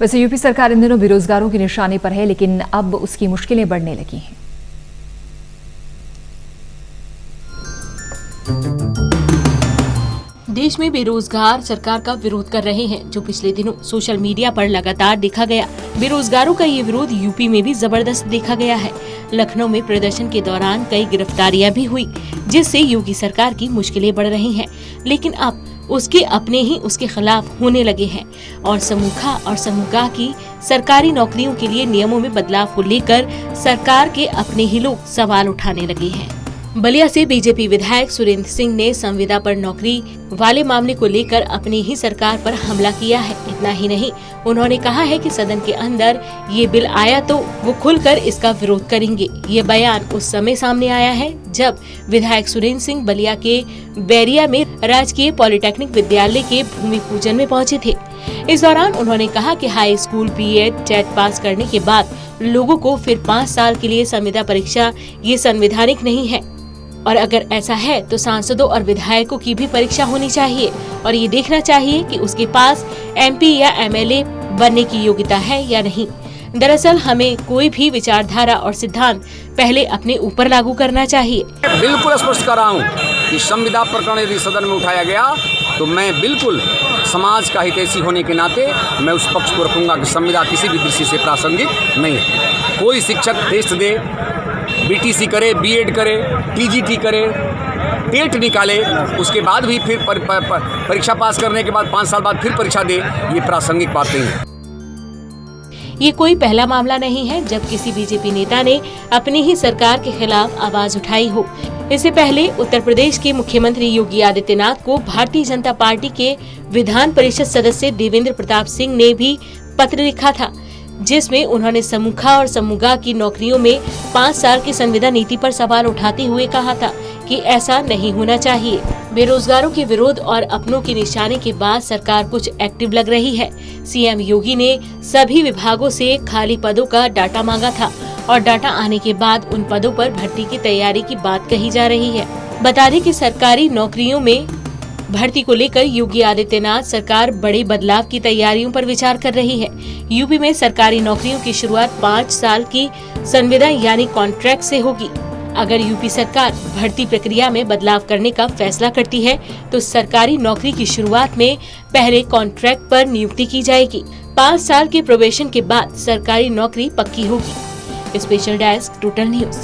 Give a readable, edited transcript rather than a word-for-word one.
वैसे यूपी सरकार इन दिनों बेरोजगारों के निशाने पर है, लेकिन अब उसकी मुश्किलें बढ़ने लगी हैं। देश में बेरोजगार सरकार का विरोध कर रहे हैं, जो पिछले दिनों सोशल मीडिया पर लगातार देखा गया। बेरोजगारों का ये विरोध यूपी में भी जबरदस्त देखा गया है। लखनऊ में प्रदर्शन के दौरान कई गिरफ्तारियां भी हुई, जिससे योगी सरकार की मुश्किलें बढ़ रही हैं। लेकिन अब उसके अपने ही उसके खिलाफ होने लगे हैं और समूखा और समूगा की सरकारी नौकरियों के लिए नियमों में बदलाव को लेकर सरकार के अपने ही लोग सवाल उठाने लगे हैं। बलिया से बीजेपी विधायक सुरेंद्र सिंह ने संविदा पर नौकरी वाले मामले को लेकर अपनी ही सरकार पर हमला किया है। इतना ही नहीं, उन्होंने कहा है कि सदन के अंदर ये बिल आया तो वो खुलकर इसका विरोध करेंगे। ये बयान उस समय सामने आया है जब विधायक सुरेंद्र सिंह बलिया के बैरिया में राजकीय पॉलिटेक्निक विद्यालय के भूमि पूजन में पहुंचे थे। इस दौरान उन्होंने कहा कि high school BEd TET pass करने के बाद लोगों को फिर 5 साल के लिए संविदा परीक्षा ये संवैधानिक नहीं है, और अगर ऐसा है तो सांसदों और विधायकों की भी परीक्षा होनी चाहिए और ये देखना चाहिए कि उसके पास एमपी या एमएलए बनने की योग्यता है या नहीं। दरअसल हमें कोई भी विचारधारा और सिद्धांत पहले अपने ऊपर लागू करना चाहिए। बिल्कुल स्पष्ट कर रहा हूँ कि संविदा प्रकरण यदि सदन में उठाया गया तो मैं बिल्कुल समाज का हितैषी होने के नाते मैं उस पक्ष को रखूंगा कि संविदा किसी भी दृष्टि से प्रासंगिक नहीं है। कोई शिक्षक टेस्ट दे, बीटीसी करे, बीएड करे, टीजीटी करे, टेट निकाले, उसके बाद भी फिर परीक्षा पास करने के बाद 5 साल बाद फिर परीक्षा दे, ये प्रासंगिक बात नहीं है। ये कोई पहला मामला नहीं है जब किसी बीजेपी नेता ने अपनी ही सरकार के खिलाफ आवाज उठाई हो। इससे पहले उत्तर प्रदेश के मुख्यमंत्री योगी आदित्यनाथ को भारतीय जनता पार्टी के विधान परिषद सदस्य देवेंद्र प्रताप सिंह ने भी पत्र लिखा था, जिसमें उन्होंने समूखा और समूगा की नौकरियों में 5 साल की संविदा नीति पर सवाल उठाते हुए कहा था कि ऐसा नहीं होना चाहिए। बेरोजगारों के विरोध और अपनों के निशाने के बाद सरकार कुछ एक्टिव लग रही है। सीएम योगी ने सभी विभागों से खाली पदों का डाटा मांगा था और डाटा आने के बाद उन पदों पर भर्ती की तैयारी की बात कही जा रही है। बता दें कि सरकारी नौकरियों में भर्ती को लेकर योगी आदित्यनाथ सरकार बड़े बदलाव की तैयारियों पर विचार कर रही है। यूपी में सरकारी नौकरियों की शुरुआत 5 साल की संविदा यानी कॉन्ट्रैक्ट से होगी। अगर यूपी सरकार भर्ती प्रक्रिया में बदलाव करने का फैसला करती है तो सरकारी नौकरी की शुरुआत में पहले कॉन्ट्रैक्ट पर नियुक्ति की जाएगी। 5 साल के प्रोबेशन के बाद सरकारी नौकरी पक्की होगी। Special desk total news.